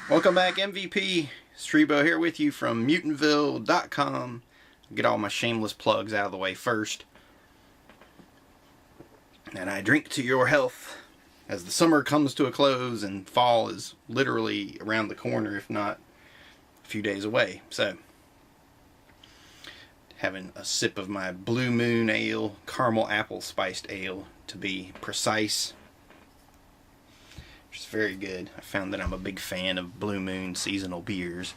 Welcome back, MVP. Streebo here with you from Mutantville.com. Get all my shameless plugs out of the way first. And I drink to your health as the summer comes to a close and fall is literally around the corner, if not a few days away. So, having a sip of my Blue Moon Ale, caramel apple spiced ale to be precise. Which is very good. I found that I'm a big fan of Blue Moon seasonal beers,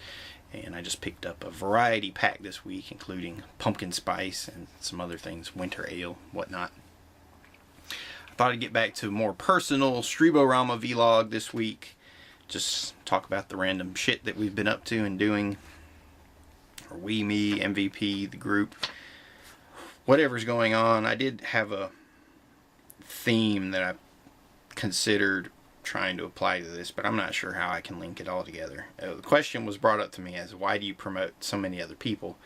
and I just picked up a variety pack this week, including pumpkin spice and some other things, winter ale, whatnot. I thought I'd get back to a more personal Streeborama vlog this week. Just talk about the random shit that we've been up to and doing. Or we, me, MVP, the group, whatever's going on. I did have a theme that I considered trying to apply to this, but I'm not sure how I can link it all together. The question was brought up to me as, why do you promote so many other people?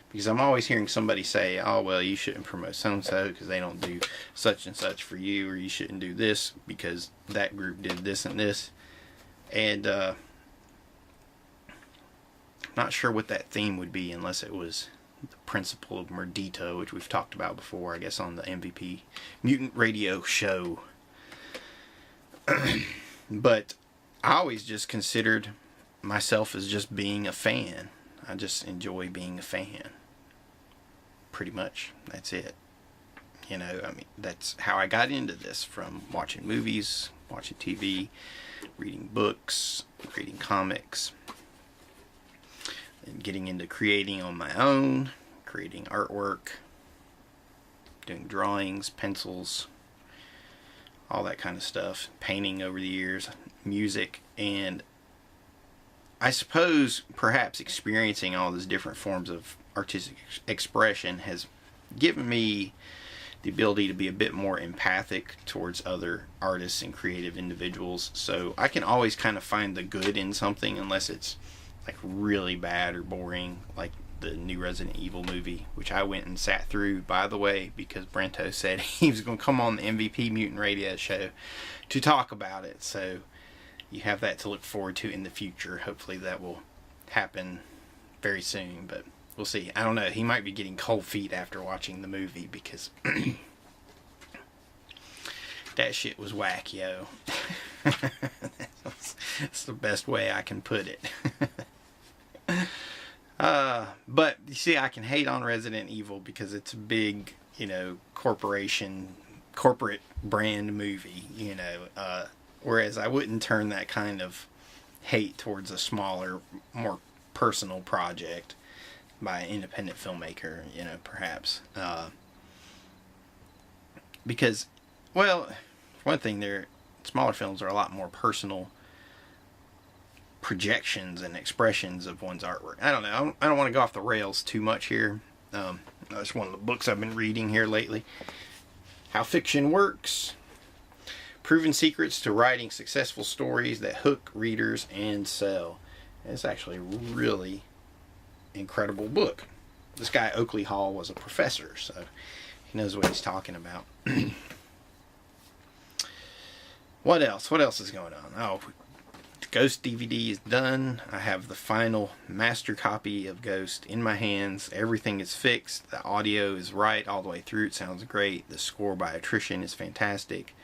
Because I'm always hearing somebody say, oh, well, you shouldn't promote so-and-so because they don't do such and such for you, or you shouldn't do this because that group did this and this. And I'm not sure what that theme would be unless it was the principle of Merdito, which we've talked about before, I guess, on the MVP Mutant Radio show. But I always just considered myself as just being a fan. I just enjoy being a fan. Pretty much. That's it. You know, I mean, that's how I got into this, from watching movies, watching TV, reading books, reading comics, and getting into creating on my own, creating artwork, doing drawings, pencils, all that kind of stuff, painting over the years, music, and I suppose perhaps experiencing all these different forms of artistic expression has given me the ability to be a bit more empathic towards other artists and creative individuals. So I can always kind of find the good in something, unless it's like really bad or boring, like the new Resident Evil movie, which I went and sat through, by the way, because Brento said he was going to come on the MVP Mutant Radio show to talk about it. So you have that to look forward to in the future. Hopefully that will happen very soon, but we'll see. I don't know. He might be getting cold feet after watching the movie, because that shit was whack, yo. That's the best way I can put it. But you see, I can hate on Resident Evil because it's a big, you know, corporate brand movie, you know, whereas I wouldn't turn that kind of hate towards a smaller, more personal project by an independent filmmaker, you know, perhaps. Because, well, for one thing, smaller films are a lot more personal projections and expressions of one's artwork. I don't know. I don't want to go off the rails too much here. That's one of the books I've been reading here lately. How Fiction Works. Proven Secrets to Writing Successful Stories That Hook Readers and Sell. It's actually a really incredible book. This guy, Oakley Hall, was a professor, so he knows what he's talking about. What else? What else is going on? Oh, Ghost DVD is done. I have the final master copy of Ghost in my hands. Everything is fixed. The audio is right all the way through. It sounds great. The score by Attrition is fantastic.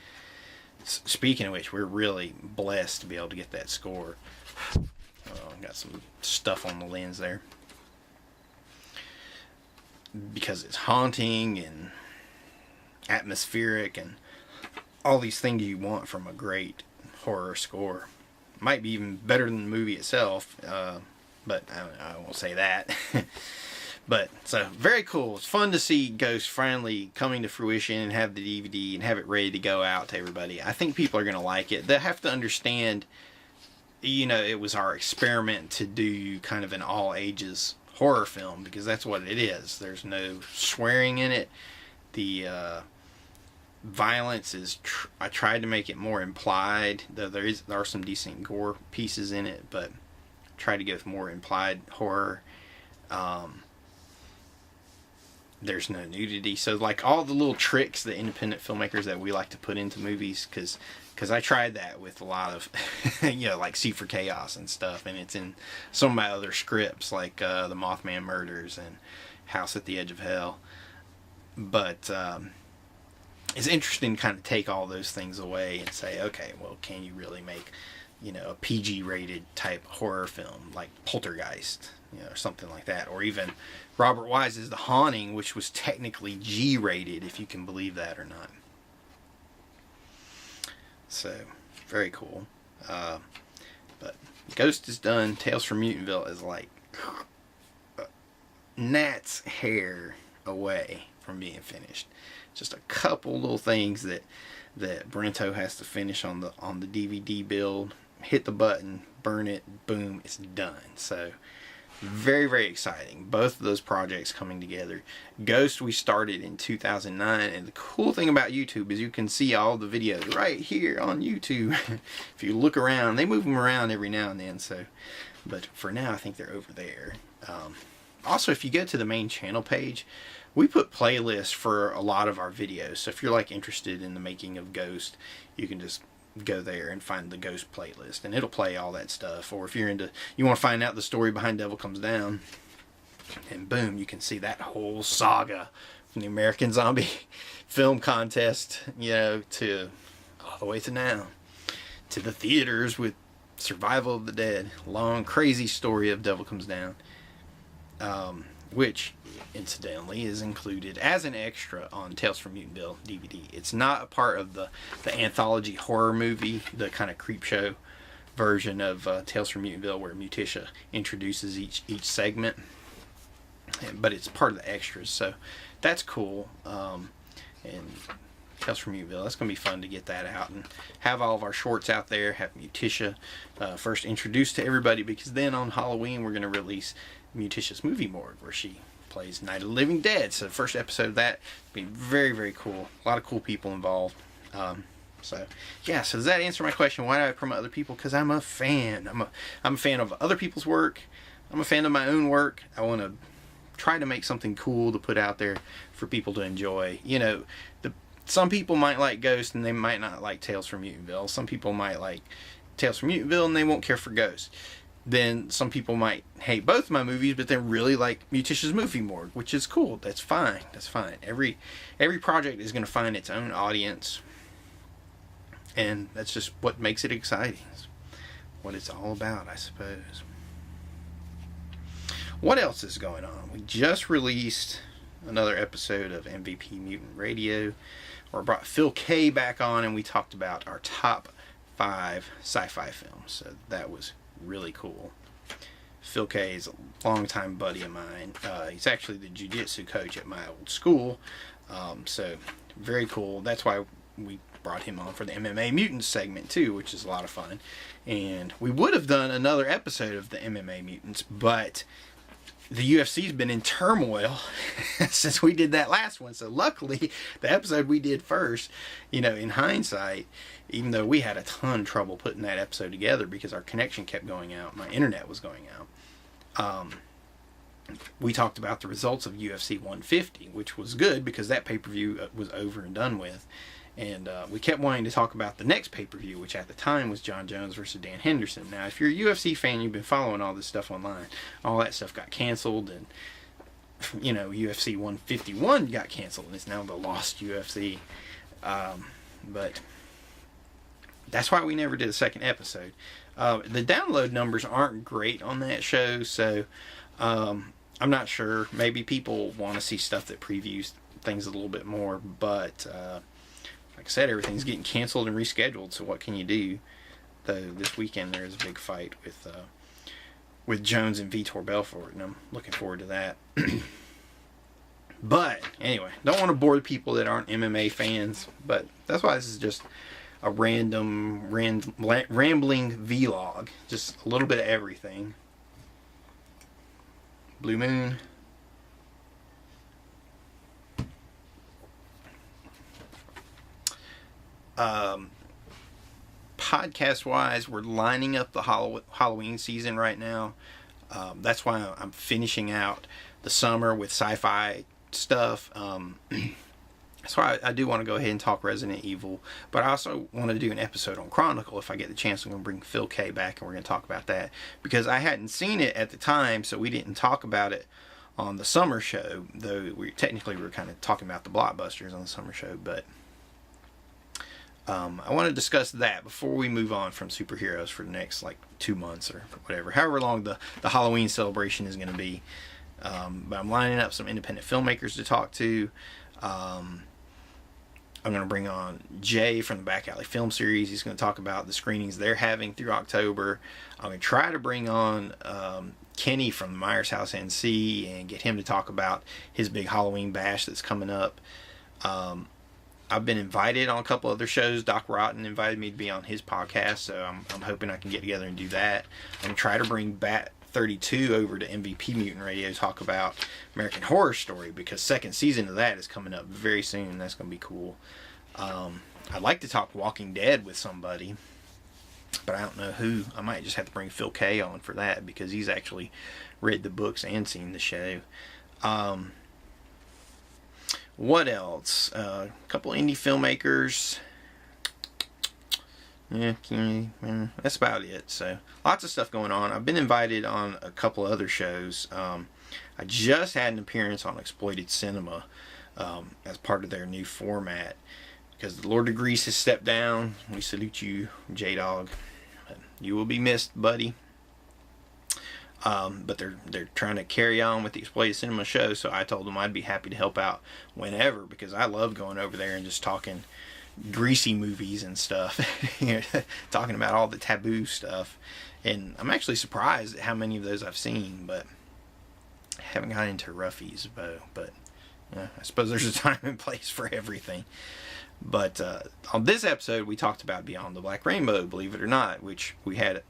Speaking of which, we're really blessed to be able to get that score. Got some stuff on the lens there, because it's haunting and atmospheric and all these things you want from a great horror score. Might be even better than the movie itself, but I won't say that. But, so, very cool. It's fun to see Ghost finally coming to fruition and have the DVD and have it ready to go out to everybody. I think people are going to like it. They have to understand, you know, it was our experiment to do kind of an all-ages horror film, because that's what it is. There's no swearing in it. The violence is I tried to make it more implied, though there are some decent gore pieces in it, but try to give more implied horror. there's no nudity. So like all the little tricks that independent filmmakers that we like to put into movies, because I tried that with a lot of, like C for Chaos and stuff, and it's in some of my other scripts, like The Mothman Murders and House at the Edge of Hell. But it's interesting to kind of take all those things away and say, okay, well, can you really make, a PG-rated type horror film like Poltergeist, or something like that, or even Robert Wise's The Haunting, which was technically G-rated, if you can believe that or not. So, very cool. But Ghost is done. Tales from Mutantville is like gnat's hair away from being finished. Just a couple little things that Brento has to finish on the DVD build. Hit the button, burn it, boom, it's done. So very, very exciting. Both of those projects coming together. Ghost we started in 2009, and the cool thing about YouTube is you can see all the videos right here on YouTube. If you look around, they move them around every now and then. So, but for now, I think they're over there. Also, if you go to the main channel page, we put playlists for a lot of our videos. So if you're like interested in the making of Ghost, you can just go there and find the Ghost playlist, and it'll play all that stuff. Or if you want to find out the story behind Devil Comes Down, and boom, you can see that whole saga from the American Zombie Film Contest, to all the way to now, to the theaters with Survival of the Dead. Long, crazy story of Devil Comes Down. Which, incidentally, is included as an extra on Tales from Mutantville DVD. It's not a part of the anthology horror movie, the kind of creep show version of Tales from Mutantville, where Mutisha introduces each segment. But it's part of the extras, so that's cool. And Tales from Mutantville, that's going to be fun to get that out and have all of our shorts out there, have Mutisha first introduced to everybody, because then on Halloween we're going to release Mutisha's Movie Morgue, where she plays Night of the Living Dead. So the first episode of that will be very, very cool. A lot of cool people involved. So does that answer my question? Why do I promote other people? Because I'm a fan. I'm a fan of other people's work. I'm a fan of my own work. I want to try to make something cool to put out there for people to enjoy. Some people might like Ghost and they might not like Tales from Mutantville. Some people might like Tales from Mutantville and they won't care for Ghost. Then some people might hate both of my movies, but they really like Mutisha's Movie Morgue, which is cool. That's fine. That's fine. Every project is going to find its own audience, and that's just what makes it exciting. It's what it's all about, I suppose. What else is going on? We just released another episode of MVP Mutant Radio, where I brought Phil K back on, and we talked about our top 5 sci-fi films. So that was really cool. Phil K is a longtime buddy of mine. He's actually the jiu-jitsu coach at my old school. So very cool. That's why we brought him on for the MMA Mutants segment too, which is a lot of fun. And we would have done another episode of the MMA Mutants, but the UFC's been in turmoil since we did that last one. So luckily, the episode we did first, in hindsight, even though we had a ton of trouble putting that episode together because our connection kept going out, my internet was going out, we talked about the results of UFC 150, which was good because that pay-per-view was over and done with. And we kept wanting to talk about the next pay-per-view, which at the time was John Jones versus Dan Henderson. Now, if you're a UFC fan, you've been following all this stuff online. All that stuff got canceled, and UFC 151 got canceled, and it's now the Lost UFC. But that's why we never did a second episode. The download numbers aren't great on that show, so I'm not sure. Maybe people want to see stuff that previews things a little bit more, but like I said, everything's getting canceled and rescheduled, so what can you do? Though this weekend there is a big fight with Jones and Vitor Belfort, and I'm looking forward to that. But anyway, don't want to bore the people that aren't MMA fans, but that's why this is just a rambling vlog, just a little bit of everything. Blue Moon. Podcast wise, we're lining up the Halloween season right now. That's why I'm finishing out the summer with sci-fi stuff. So I do want to go ahead and talk Resident Evil, but I also want to do an episode on Chronicle if I get the chance. I'm going to bring Phil K back and we're going to talk about that, because I hadn't seen it at the time, so we didn't talk about it on the summer show, though we were kind of talking about the blockbusters on the summer show. But I want to discuss that before we move on from superheroes for the next like 2 months or whatever, however long the Halloween celebration is going to be. But I'm lining up some independent filmmakers to talk to. I'm going to bring on Jay from the Back Alley Film Series. He's going to talk about the screenings they're having through October. I'm going to try to bring on Kenny from the Myers House NC and get him to talk about his big Halloween bash that's coming up. I've been invited on a couple other shows. Doc Rotten invited me to be on his podcast, so I'm hoping I can get together and do that. I'm going to try to bring Bat 32 over to MVP Mutant Radio to talk about American Horror Story, because second season of that is coming up very soon. That's going to be cool. I'd like to talk Walking Dead with somebody, but I don't know who. I might just have to bring Phil K on for that, because he's actually read the books and seen the show. What else? A couple indie filmmakers. Yeah, that's about it. So lots of stuff going on. I've been invited on a couple other shows. I just had an appearance on Exploited Cinema as part of their new format, because the Lord of Grease has stepped down. We salute you, J-Dog. You will be missed, buddy. But they're trying to carry on with the Exploited Cinema show, so I told them I'd be happy to help out whenever, because I love going over there and just talking greasy movies and stuff. Talking about all the taboo stuff. And I'm actually surprised at how many of those I've seen, but I haven't gotten into Ruffies, but I suppose there's a time and place for everything. But on this episode, we talked about Beyond the Black Rainbow, believe it or not, which we had a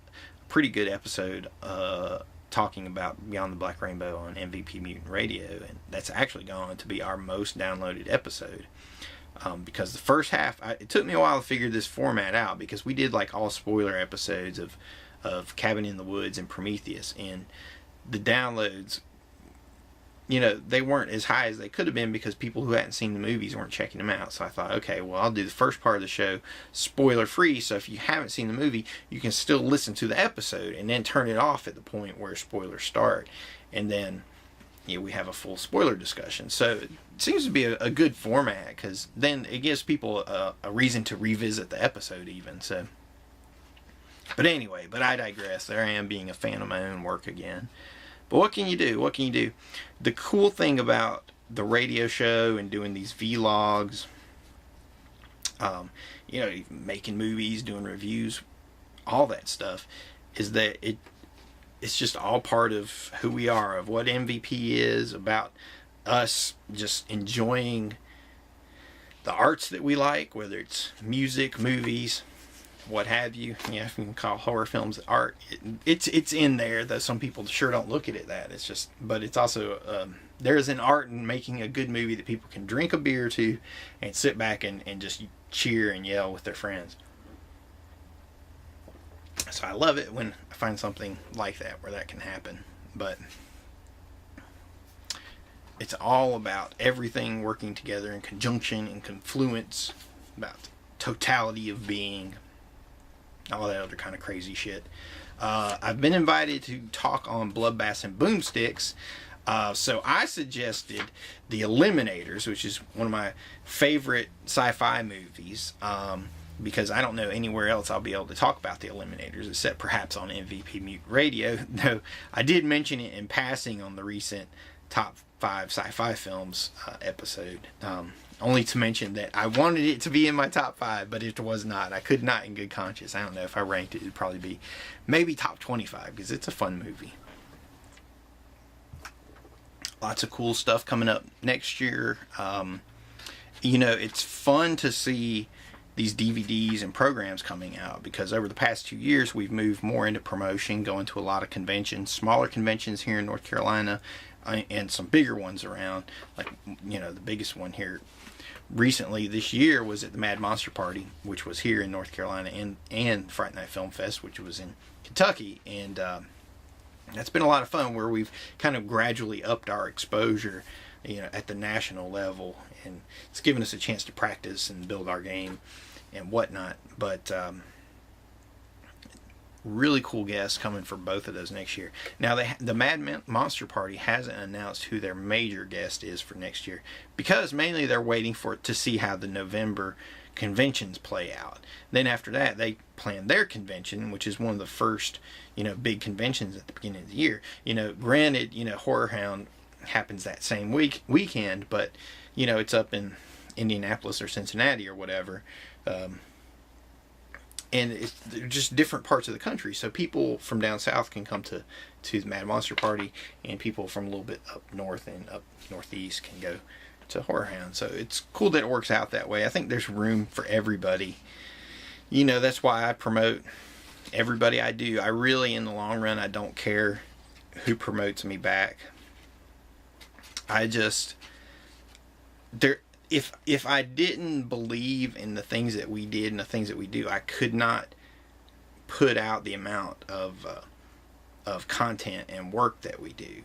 pretty good episode talking about Beyond the Black Rainbow on MVP Mutant Radio, and that's actually gone to be our most downloaded episode. Because the first half, it took me a while to figure this format out, because we did like all spoiler episodes of Cabin in the Woods and Prometheus, and the downloads, they weren't as high as they could have been, because people who hadn't seen the movies weren't checking them out. So I thought, okay, well, I'll do the first part of the show spoiler free, so if you haven't seen the movie, you can still listen to the episode and then turn it off at the point where spoilers start, and then we have a full spoiler discussion. So it seems to be a good format, because then it gives people a reason to revisit the episode even. So, but anyway, I digress. There I am being a fan of my own work again. But what can you do? The cool thing about the radio show and doing these vlogs, making movies, doing reviews, all that stuff, is that it's just all part of who we are, of what MVP is, about us just enjoying the arts that we like, whether it's music, movies, what have you. If you can call horror films art, it's in there, though some people sure don't look at it that. It's just, but it's also, there's an art in making a good movie that people can drink a beer to and sit back and just cheer and yell with their friends. So I love it when I find something like that, where that can happen. But it's all about everything working together in conjunction and confluence, about totality of being, all that other kind of crazy shit. I've been invited to talk on Bloodbaths and Boomsticks. So I suggested The Eliminators, which is one of my favorite sci-fi movies. Because I don't know anywhere else I'll be able to talk about The Eliminators, except perhaps on MVP Mutant Radio. Though I did mention it in passing on the recent Top 5 Sci-Fi Films episode. Only to mention that I wanted it to be in my top 5, but it was not. I could not in good conscience. I don't know if I ranked it. It'd probably be maybe top 25, because it's a fun movie. Lots of cool stuff coming up next year. It's fun to see these DVDs and programs coming out, because over the past 2 years we've moved more into promotion, going to a lot of conventions, smaller conventions here in North Carolina, and some bigger ones around. Like, the biggest one here recently this year was at the Mad Monster Party, which was here in North Carolina, and Fright Night Film Fest, which was in Kentucky. And that's been a lot of fun, where we've kind of gradually upped our exposure at the national level, and it's given us a chance to practice and build our game and whatnot. But really cool guests coming for both of those next year. Now, the Mad Monster Party hasn't announced who their major guest is for next year, because mainly they're waiting to see how the November conventions play out. Then after that, they plan their convention, which is one of the first, big conventions at the beginning of the year. Granted, Horror Hound happens that same weekend, but it's up in Indianapolis or Cincinnati or whatever. And it's just different parts of the country, so people from down south can come to the Mad Monster Party, and people from a little bit up north and up northeast can go to Horror Hound. So it's cool that it works out that way. I think there's room for everybody. That's why I promote everybody I do. I really, in the long run, I don't care who promotes me back. If I didn't believe in the things that we did and the things that we do, I could not put out the amount of content and work that we do.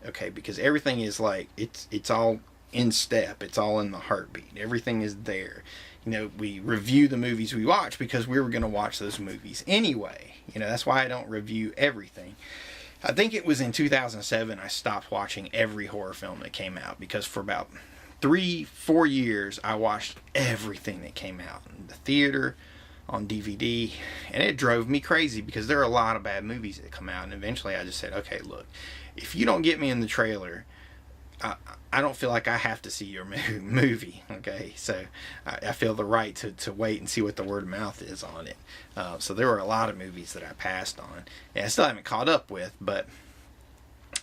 Okay, because everything is like, it's all in step. It's all in the heartbeat. Everything is there. We review the movies we watch because we were going to watch those movies anyway. That's why I don't review everything. I think it was in 2007 I stopped watching every horror film that came out, because for about 3-4 years I watched everything that came out in the theater, on DVD, and it drove me crazy because there are a lot of bad movies that come out. And eventually I just said, okay, look, if you don't get me in the trailer, I don't feel like I have to see your movie. Okay, so I feel the right to wait and see what the word of mouth is on it. So there were a lot of movies that I passed on, and I still haven't caught up with, but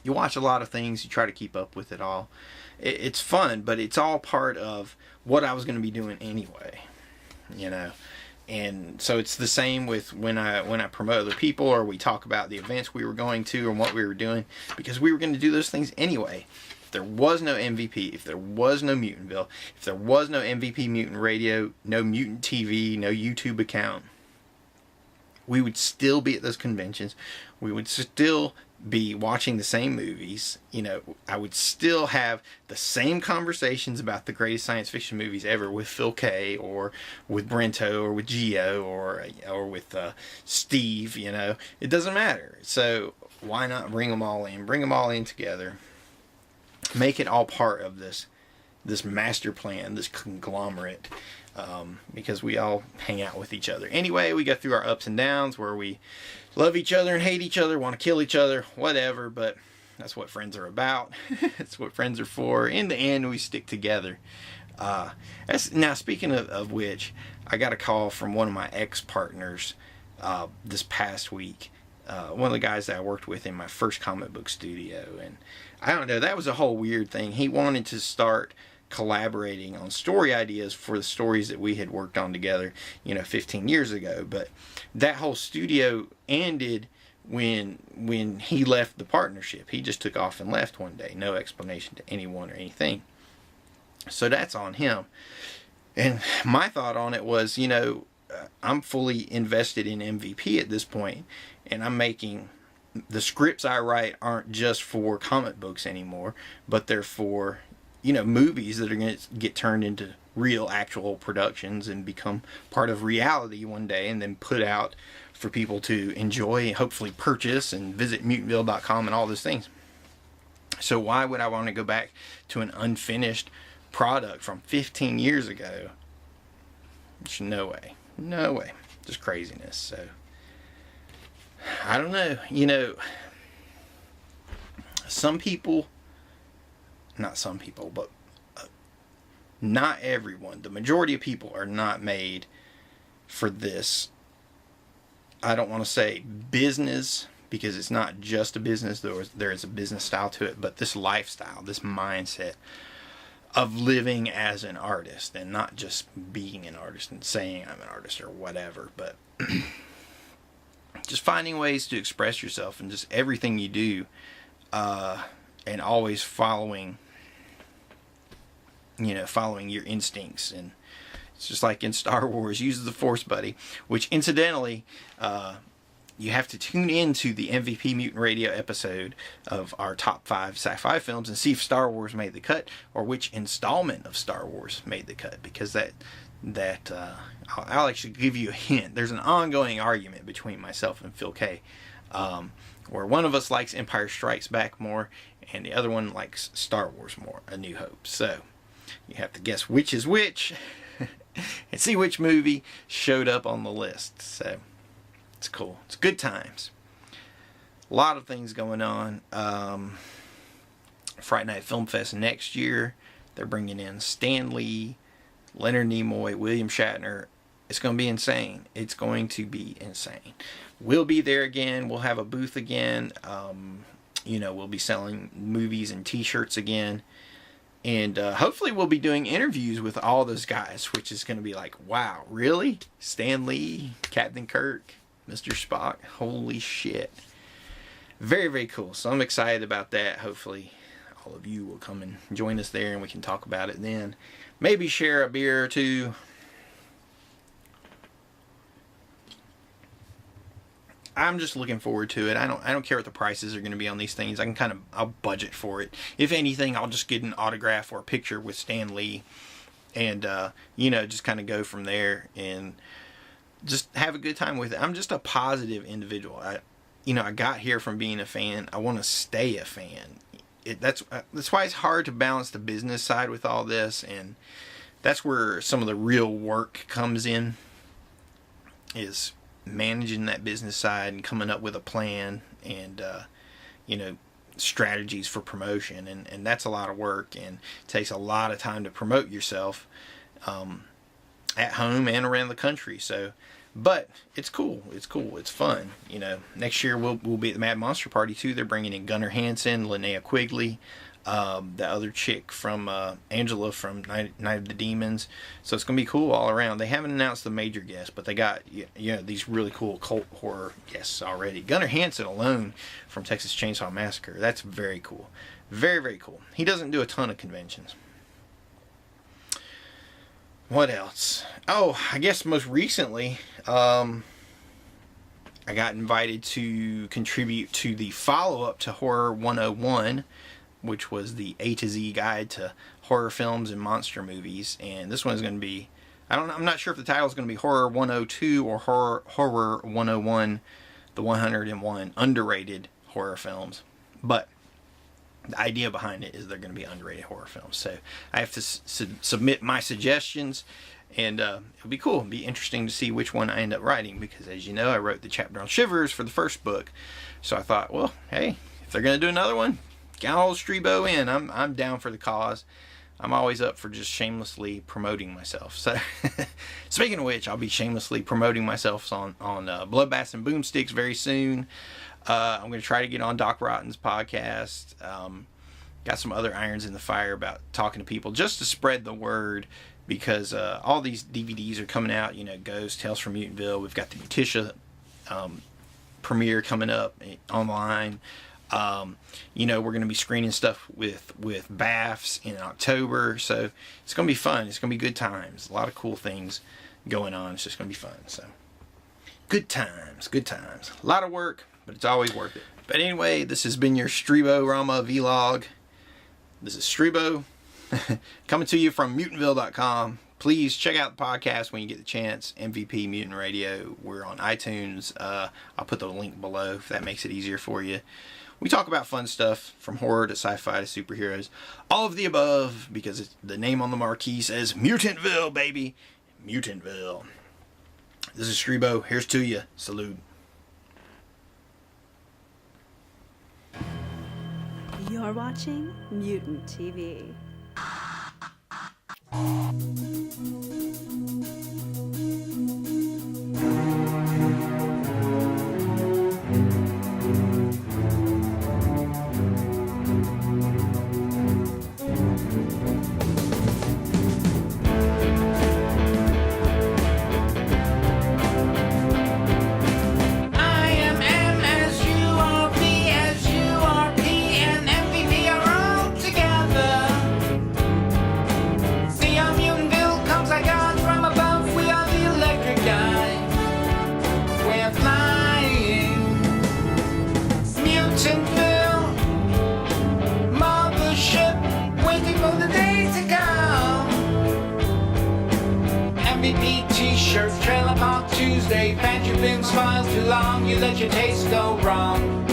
you watch a lot of things, you try to keep up with it all. It's fun, but it's all part of what I was going to be doing anyway, And so it's the same with when I promote other people, or we talk about the events we were going to and what we were doing, because we were going to do those things anyway. If there was no MVP, if there was no Mutantville, if there was no MVP Mutant Radio, no Mutant TV, no YouTube account, we would still be at those conventions. We would still be watching the same movies. I would still have the same conversations about the greatest science fiction movies ever with Phil K, or with Brento, or with Gio, or with Steve. It doesn't matter. So why not bring them all in together, make it all part of this master plan, this conglomerate, because we all hang out with each other anyway. We go through our ups and downs where we love each other and hate each other, want to kill each other, whatever, but that's what friends are about. That's what friends are for. In the end, we stick together. Now, speaking of which, I got a call from one of my ex-partners this past week. One of the guys that I worked with in my first comic book studio. And I don't know, that was a whole weird thing. He wanted to start collaborating on story ideas for the stories that we had worked on together, 15 years ago. But that whole studio ended when he left the partnership. He just took off and left one day. No explanation to anyone or anything. So that's on him. And my thought on it was, I'm fully invested in MVP at this point, and I'm making the scripts I write aren't just for comic books anymore, but they're for movies that are going to get turned into real, actual productions and become part of reality one day, and then put out for people to enjoy and hopefully purchase and visit mutantville.com and all those things. So why would I want to go back to an unfinished product from 15 years ago? There's no way. Just craziness. So I don't know. Not everyone, the majority of people are not made for this. I don't want to say business, because it's not just a business. There is a business style to it, but this lifestyle, this mindset of living as an artist, and not just being an artist and saying I'm an artist or whatever, but just finding ways to express yourself in just everything you do, and always following your instincts. And it's just like in Star Wars, use the Force, buddy, which incidentally, you have to tune into the MVP Mutant Radio episode of our top 5 sci-fi films and see if Star Wars made the cut, or which installment of Star Wars made the cut, because I'll actually give you a hint. There's an ongoing argument between myself and Phil K, where one of us likes Empire Strikes Back more and the other one likes Star Wars more, A New Hope. So you have to guess which is which and see which movie showed up on the list. So it's cool. It's good times. A lot of things going on. Friday Night Film Fest next year. They're bringing in Stan Lee, Leonard Nimoy, William Shatner. It's going to be insane. It's going to be insane. We'll be there again. We'll have a booth again. We'll be selling movies and t-shirts again. And hopefully we'll be doing interviews with all those guys, which is going to be like, wow, really? Stan Lee, Captain Kirk, Mr. Spock, holy shit. Very, very cool. So I'm excited about that. Hopefully all of you will come and join us there and we can talk about it then. Maybe share a beer or two. I'm just looking forward to it. I don't care what the prices are going to be on these things. I'll budget for it. If anything, I'll just get an autograph or a picture with Stan Lee, and just kind of go from there and just have a good time with it. I'm just a positive individual. I got here from being a fan. I want to stay a fan. That's why it's hard to balance the business side with all this, and that's where some of the real work comes in, is managing that business side and coming up with a plan and strategies for promotion, and that's a lot of work, and it takes a lot of time to promote yourself at home and around the country. But it's cool. It's fun. Next year we'll be at the Mad Monster Party too. They're bringing in Gunnar Hansen, Linnea Quigley, the other chick from Angela from Night of the Demons. So it's gonna be cool all around. They haven't announced the major guests, but they got these really cool cult horror guests already. Gunnar Hansen alone from Texas Chainsaw Massacre. That's very cool. Very, very cool. He doesn't do a ton of conventions. What else? Oh, I guess most recently, I got invited to contribute to the follow-up to Horror 101, which was the A to Z guide to horror films and monster movies. And this one is going to be, I'm not sure if the title is going to be Horror 102 or Horror 101, the 101 underrated horror films. But the idea behind it is they're going to be underrated horror films. So I have to submit my suggestions, and it'll be cool. It'll be interesting to see which one I end up writing, because as you know, I wrote the chapter on Shivers for the first book. So I thought, well, hey, if they're going to do another one, get all Streebo in. I'm down for the cause. I'm always up for just shamelessly promoting myself. So speaking of which, I'll be shamelessly promoting myself on Bloodbaths and Boomsticks very soon. I'm going to try to get on Doc Rotten's podcast. Got some other irons in the fire about talking to people just to spread the word, because all these DVDs are coming out. G.H.O.S.T, Tales from Mutantville. We've got the Mutisha premiere coming up online. We're going to be screening stuff with BAFs in October. So it's going to be fun. It's going to be good times. A lot of cool things going on. It's just going to be fun. So good times. A lot of work, but it's always worth it. But anyway, this has been your Streeborama vlog. This is Streebo coming to you from Mutantville.com. Please check out the podcast when you get the chance. MVP Mutant Radio. We're on iTunes. I'll put the link below if that makes it easier for you. We talk about fun stuff from horror to sci-fi to superheroes. All of the above, because the name on the marquee says Mutantville, baby. Mutantville. This is Streebo. Here's to you. Salute. You're watching Mutant TV. See, I'm Mutantville. on Tuesday. Pant your bin, smiles too long, you let your taste go wrong.